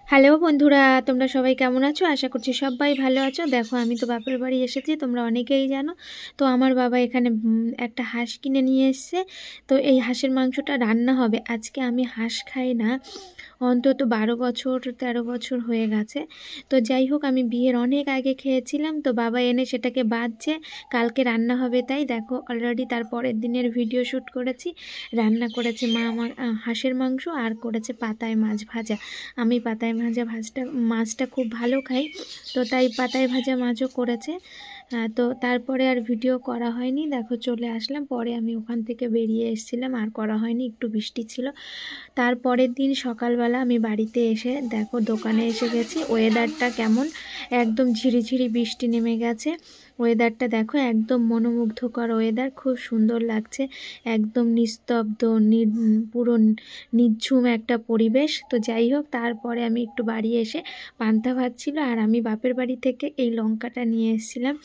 Hello বন্ধুরা, তোমরা সবাই কেমন আছো? আশা করছি সবাই ভালো আছো। দেখো আমি তো বাপের বাড়ি এসেছি, তোমরা অনেকেই জানো। তো আমার বাবা এখানে একটা হাঁস কিনে নিয়ে এসছে। তো এই হাঁসের মাংসটা রান্না হবে। আজকে আমি হাঁস খাই না অন্তত 12 বছর 13 বছর হয়ে গেছে। তো যাই হোক, আমি বিয়ের অনেক আগে খেয়েছিলাম, তো বাবা এনে সেটাকে বাঁধছে, কালকে রান্না হবে। তাই দেখো অলরেডি তার পরের দিনের ভিডিও শ্যুট করেছি। রান্না করেছে মা হাঁসের মাংস, আর করেছে পাতায় মাছ ভাজা। আমি পাতায় ভাজা মাছটা খুব ভালো খাই, তো তাই পাতায় ভাজা মাছও করেছে। তো তারপরে আর ভিডিও করা হয়নি। দেখো চলে আসলাম, পরে আমি ওখান থেকে বেরিয়ে এসেছিলাম, আর করা হয়নি, একটু বৃষ্টি ছিল। তারপরের দিন সকালবেলা আমি বাড়িতে এসে দেখো দোকানে এসে গেছি। ওয়েদারটা কেমন, একদম ঝিরিঝিরি বৃষ্টি নেমে গেছে। ওয়েদারটা দেখো একদম মনোমুগ্ধকর ওয়েদার, খুব সুন্দর লাগছে। একদম নিস্তব্ধ, পুরো নিঝুম একটা পরিবেশ। তো যাই হোক, তারপরে আমি একটু বাড়ি এসে পান্তা ভাত ছিল, আর আমি বাপের বাড়ি থেকে এই লঙ্কাটা নিয়ে এসেছিলাম।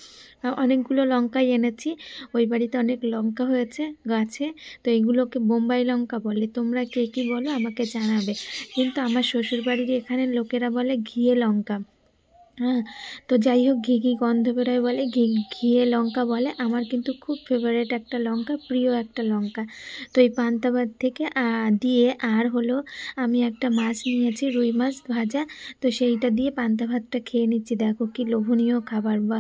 অনেকগুলো লঙ্কাই এনেছি, ওই বাড়িতে অনেক লঙ্কা হয়েছে গাছে। তো এইগুলোকে বোম্বাই লঙ্কা বলে, তোমরা কে কী বলো আমাকে জানাবে। কিন্তু আমার শ্বশুরবাড়ির এখানে লোকেরা বলে ঘিয়ে লঙ্কা। হ্যাঁ, তো যাই হোক, ঘি ঘি গন্ধ বেরোয় বলে, ঘিয়ে লঙ্কা বলে। আমার কিন্তু খুব ফেভারিট একটা লঙ্কা, প্রিয় একটা লঙ্কা। তো এই পান্তা ভাত থেকে দিয়ে আর হলো, আমি একটা মাছ নিয়েছি, রুই মাছ ভাজা। তো সেইটা দিয়ে পান্তা ভাতটা খেয়ে নিচ্ছি। দেখো কি লোভনীয় খাবার, বা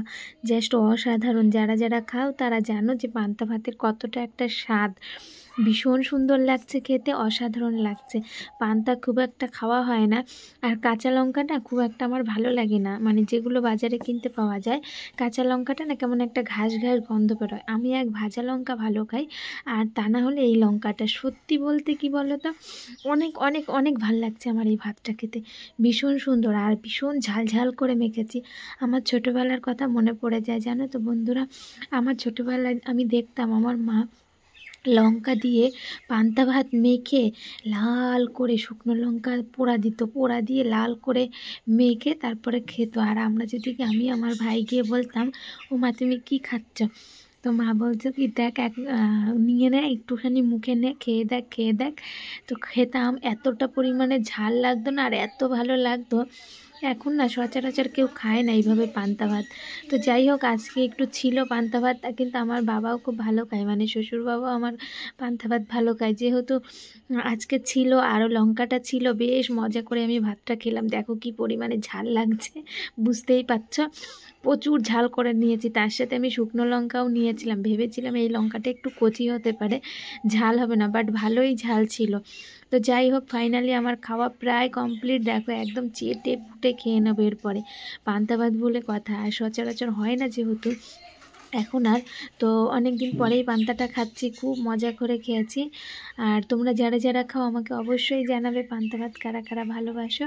জাস্ট অসাধারণ। যারা যারা খাও তারা জানো যে পান্তা ভাতের কতটা একটা স্বাদ। ভীষণ সুন্দর লাগছে খেতে, অসাধারণ লাগছে। পান্তা খুব একটা খাওয়া হয় না, আর কাঁচা লঙ্কাটা খুব একটা আমার ভালো লাগে না। মানে যেগুলো বাজারে কিনতে পাওয়া যায়, কাঁচা লঙ্কাটা না কেমন একটা ঘাস ঘাস গন্ধ বেরোয়। আমি এক ভাজা লঙ্কা ভালো খাই, আর তা না হলে এই লঙ্কাটা। সত্যি বলতে কি বলো তো, অনেক অনেক অনেক ভাল লাগছে আমার এই ভাতটা খেতে। ভীষণ সুন্দর, আর ভীষণ ঝাল ঝাল করে মেখেছি। আমার ছোটোবেলার কথা মনে পড়ে যায়, জানো তো বন্ধুরা। আমার ছোটোবেলায় আমি দেখতাম আমার মা লঙ্কা দিয়ে পান্তা ভাত মেখে লাল করে, শুকনো লঙ্কা পোড়া দিত, পোড়া দিয়ে লাল করে মেখে তারপরে খেত। আর আমরা যদি, আমি আমার ভাই গিয়ে বলতাম, ও মা তুমি কী খাচ্ছ? তো মা বলছো কি, দেখ নিয়ে নে, একটুখানি মুখে নে, খেয়ে দেখ খেয়ে দেখ। তো খেতাম, এতটা পরিমাণে ঝাল লাগতো না, আর এত ভালো লাগতো। এখন না সচরাচর কেউ খায় না এইভাবে পান্তা ভাত। তো যাই হোক, আজকে একটু ছিল পান্তা ভাত, কিন্তু আমার বাবাও খুব ভালো খায়, মানে শ্বশুর বাবাও আমার পান্তা ভাত ভালো খায়। যেহেতু আজকে ছিল, আরও লঙ্কাটা ছিল, বেশ মজা করে আমি ভাতটা খেলাম। দেখো কি পরিমাণে ঝাল লাগছে, বুঝতেই পারছো। প্রচুর ঝাল করে নিয়েছি, তার সাথে আমি শুকনো লঙ্কাও নিয়েছিলাম। ভেবেছিলাম এই লঙ্কাটা একটু কচি হতে পারে, ঝাল হবে না, বাট ভালোই ঝাল ছিল। তো যাই হোক, ফাইনালি আমার খাওয়া প্রায় কমপ্লিট। দেখো একদম চেটে ফুটে খেয়ে নেবো এরপরে। পান্তা ভাত বলে কথা, আর সচরাচর হয় না যেহেতু এখন আর। তো অনেক দিন পরেই পান্তাটা খাচ্ছি, খুব মজা করে খেয়েছি। আর তোমরা যারা যারা খাও আমাকে অবশ্যই জানাবে পান্তা ভাত কারা কারা ভালোবাসো।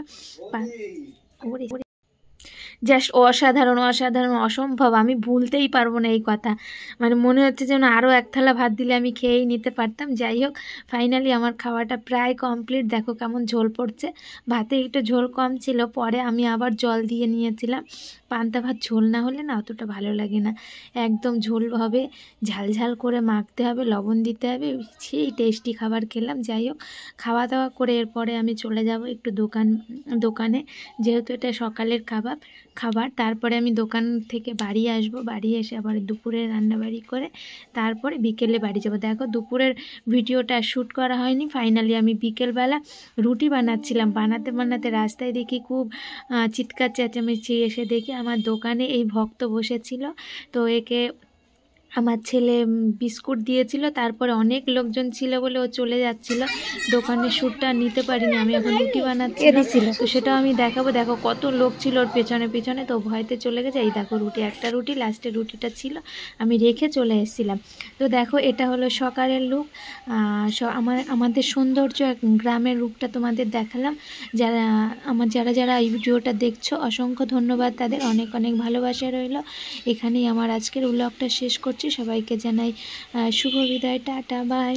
জাস্ট অসাধারণ অসাধারণ, অসম্ভব। আমি ভুলতেই পারবো না এই কথা। মানে মনে হচ্ছে যেন আরও এক থালা ভাত দিলে আমি খেয়েই নিতে পারতাম। যাই হোক, ফাইনালি আমার খাওয়াটা প্রায় কমপ্লিট। দেখো কেমন ঝোল পড়ছে, ভাতে একটু ঝোল কম ছিল, পরে আমি আবার জল দিয়ে নিয়েছিলাম। পান্তা ভাত ঝোল না হলে না অতটা ভালো লাগে না, একদম ঝোল হবে, ঝাল ঝাল করে মাখতে হবে, লবণ দিতে হবে, সেই টেস্টি খাবার খেলাম। যাই হোক, খাওয়া দাওয়া করে এরপরে আমি চলে যাব একটু দোকানে, যেহেতু এটা সকালের খাবার। তারপরে আমি দোকান থেকে বাড়ি আসব, বাড়ি এসে আবার দুপুরে রান্নাবাড়ি করে তারপরে বিকেলে বাড়ি যাব। দেখো দুপুরের ভিডিওটা শ্যুট করা হয়নি। ফাইনালি আমি বিকেলবেলা রুটি বানাচ্ছিলাম, বানাতে বানাতে রাস্তায় দেখি খুব চিৎকার চেঁচামেচি। এসে দেখি আমার দোকানে এই ভক্ত বসেছিল। তো একে আমার ছেলে বিস্কুট দিয়েছিল, তারপরে অনেক লোকজন ছিল বলে ও চলে যাচ্ছিল। দোকানের শ্যুটটা নিতে পারিনি, আমি এখন রুটি বানাচ্ছি, তো সেটাও আমি দেখাবো। দেখো কত লোক ছিল ওর পেছনে পেছনে, তো ভয়তে চলে গেছে। এই দেখো একটা রুটি, লাস্টের রুটিটা ছিল, আমি রেখে চলে এসেছিলাম। তো দেখো এটা হলো সকালের লুক। আমাদের সৌন্দর্য গ্রামের রূপটা তোমাদের দেখালাম। যারা যারা এই ভিডিওটা দেখছো, অসংখ্য ধন্যবাদ তাদের, অনেক অনেক ভালোবাসা রইল। এখানেই আমার আজকের ব্লগটা শেষ করছি। সবাইকে জানাই শুভ বিদায়, টাটা, বাই।